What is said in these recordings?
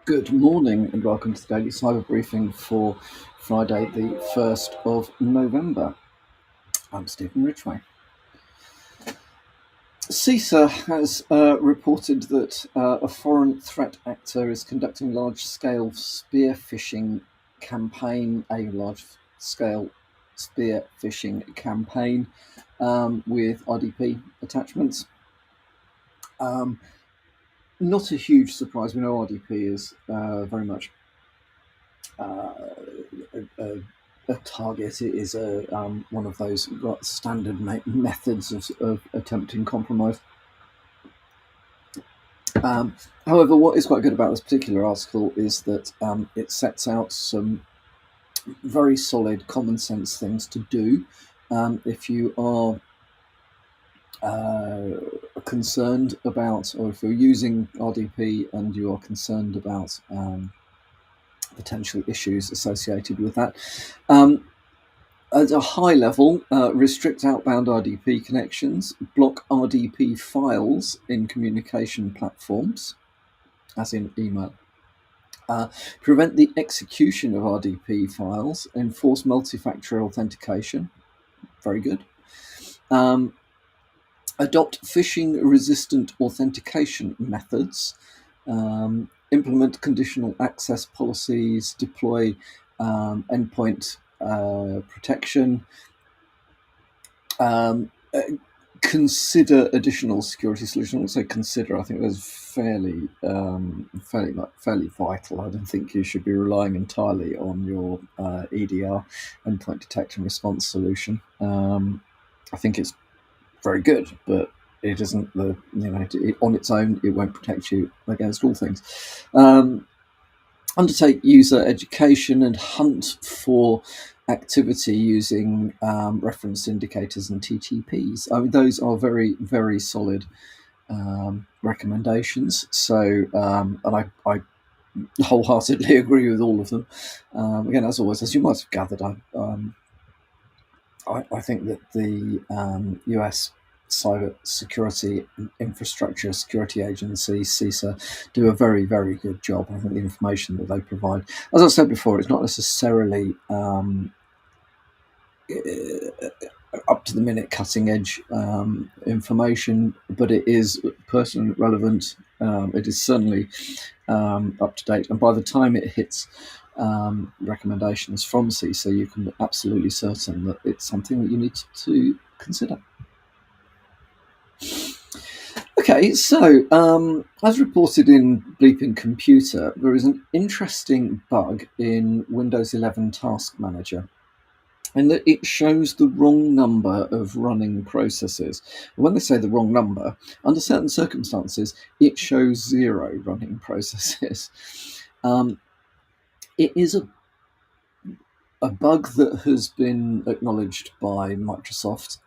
Good morning and welcome to the Daily Cyber Briefing for Friday, the 1st of November. I'm Stephen Ridgway. CISA has reported that a foreign threat actor is conducting large-scale spear phishing campaign, with RDP attachments. Not a huge surprise. We know RDP is very much a target. It is one of those standard methods of attempting compromise. However, what is quite good about this particular article is that it sets out some very solid common sense things to do if you are concerned about, or if you're using RDP and you are concerned about potential issues associated with that. At a high level, restrict outbound RDP connections, block RDP files in communication platforms, as in email, prevent the execution of RDP files, enforce multi-factor authentication, very good, adopt phishing-resistant authentication methods, implement conditional access policies, deploy endpoint protection, consider additional security solutions. Also consider, I think that's fairly vital. I don't think you should be relying entirely on your EDR, endpoint detection response solution. I think it's very good, but it isn't on its own, it won't protect you against all things. Undertake user education and hunt for activity using reference indicators and TTPs. I mean, those are very, very solid recommendations. So, and I wholeheartedly agree with all of them. Again, as always, as you might have gathered, I think that the US Cyber Security Infrastructure Security Agency, CISA, do a very, very good job. I think the information that they provide, as I said before, it's not necessarily up to the minute, cutting edge information, but it is pertinent, relevant. It is certainly up to date, and by the time it hits recommendations from CISA, you can be absolutely certain that it's something that you need to consider. Okay, so as reported in Bleeping Computer, there is an interesting bug in Windows 11 Task Manager, and that it shows the wrong number of running processes. When they say the wrong number, under certain circumstances, it shows 0 running processes. It is a bug that has been acknowledged by Microsoft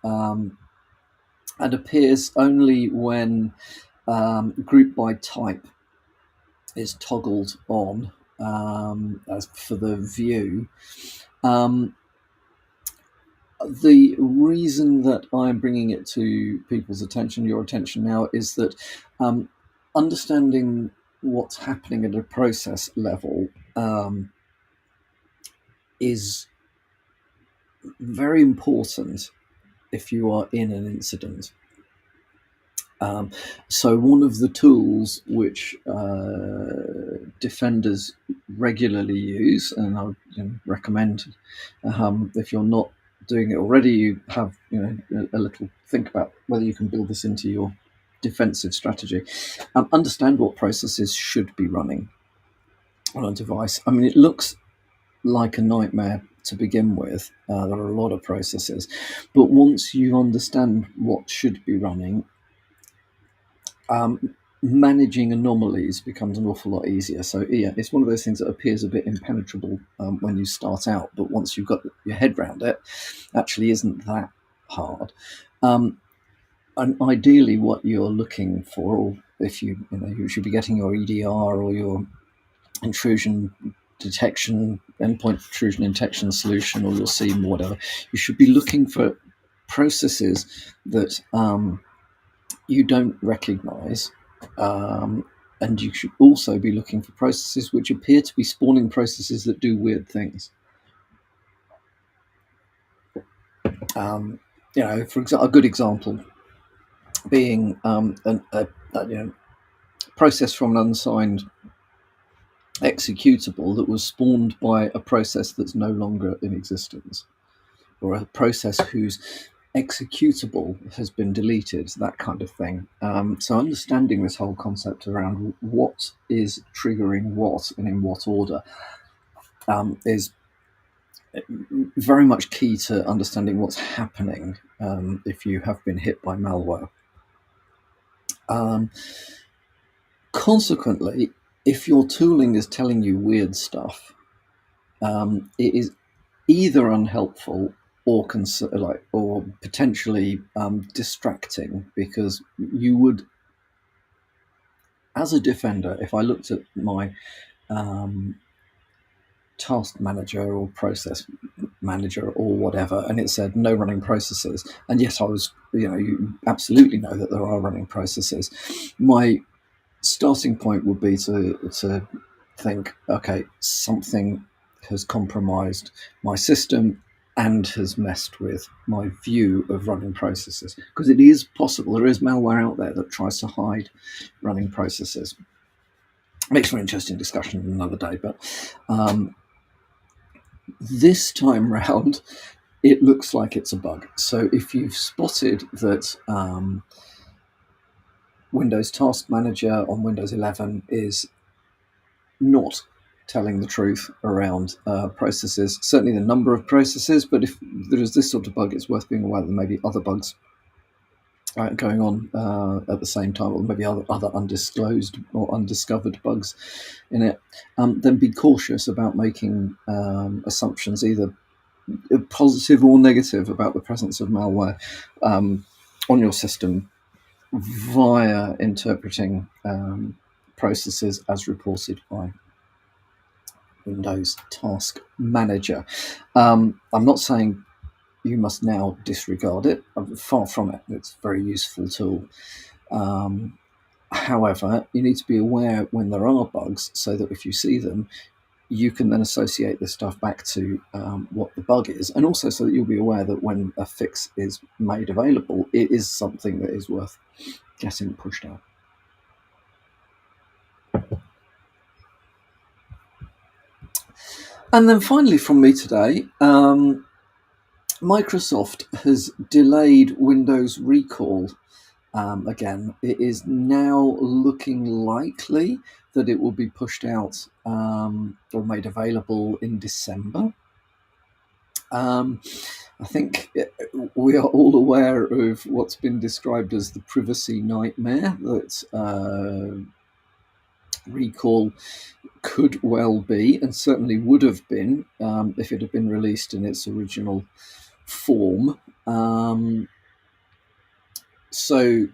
and appears only when group by type is toggled on as for the view. The reason that I'm bringing it to people's attention, your attention now, is that understanding what's happening at a process level is very important if you are in an incident. So one of the tools which defenders regularly use, and I would recommend, if you're not doing it already, you have a little think about whether you can build this into your defensive strategy. Understand what processes should be running on a device. I mean, it looks like a nightmare to begin with. There are a lot of processes, but once you understand what should be running, managing anomalies becomes an awful lot easier. So yeah, it's one of those things that appears a bit impenetrable when you start out, but once you've got your head around it, actually isn't that hard. And ideally, what you're looking for, or if you should be getting your EDR or your intrusion detection, endpoint intrusion detection solution, or your SIEM or whatever, you should be looking for processes that you don't recognize, and you should also be looking for processes which appear to be spawning processes that do weird things. For example, a good example being a process from an unsigned executable that was spawned by a process that's no longer in existence, or a process whose executable has been deleted, that kind of thing. So understanding this whole concept around what is triggering what and in what order is very much key to understanding what's happening if you have been hit by malware. Consequently, if your tooling is telling you weird stuff, it is either unhelpful or potentially distracting, because you would, as a defender, if I looked at my task manager or process manager or whatever, and it said no running processes, and yes, I was, you absolutely know that there are running processes, my starting point would be to think, okay, something has compromised my system and has messed with my view of running processes, because it is possible there is malware out there that tries to hide running processes. Makes for an interesting discussion another day, but this time round it looks like it's a bug. So if you've spotted that Windows Task Manager on Windows 11 is not telling the truth around processes, certainly the number of processes, but if there is this sort of bug, it's worth being aware that there may be other bugs going on at the same time, or maybe other undisclosed or undiscovered bugs in it. Then be cautious about making assumptions, either positive or negative, about the presence of malware on your system via interpreting processes as reported by Windows Task Manager. I'm not saying you must now disregard it. Far from it. It's a very useful tool. However, you need to be aware when there are bugs, so that if you see them, you can then associate this stuff back to what the bug is, and also so that you'll be aware that when a fix is made available, it is something that is worth getting pushed out. And then finally from me today, Microsoft has delayed Windows Recall again. It is now looking likely that it will be pushed out or made available in December. I think we are all aware of what's been described as the privacy nightmare that Recall could well be, and certainly would have been if it had been released in its original form. So,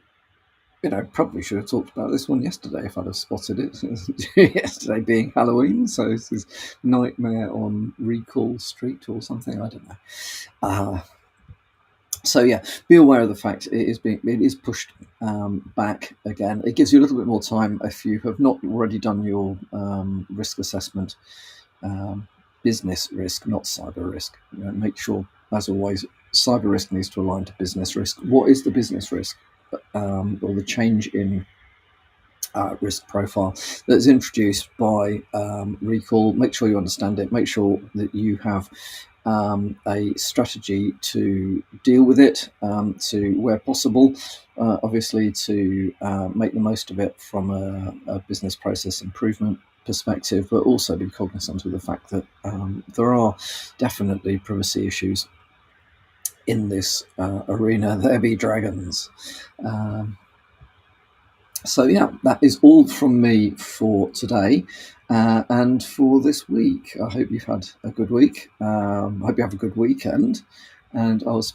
probably should have talked about this one yesterday if I'd have spotted it. Yesterday being Halloween, so this is Nightmare on Recall Street or something, I don't know. So yeah, be aware of the fact it is pushed back again. It gives you a little bit more time if you have not already done your risk assessment, business risk, not cyber risk. Make sure, as always, cyber risk needs to align to business risk. What is the business risk, or the change in risk profile that's introduced by Recall? Make sure you understand it. Make sure that you have a strategy to deal with it, to, where possible, obviously to make the most of it from a business process improvement perspective, but also be cognizant of the fact that there are definitely privacy issues in this arena. There be dragons. So yeah, that is all from me for today and for this week. I hope you've had a good week. I hope you have a good weekend, and I'll speak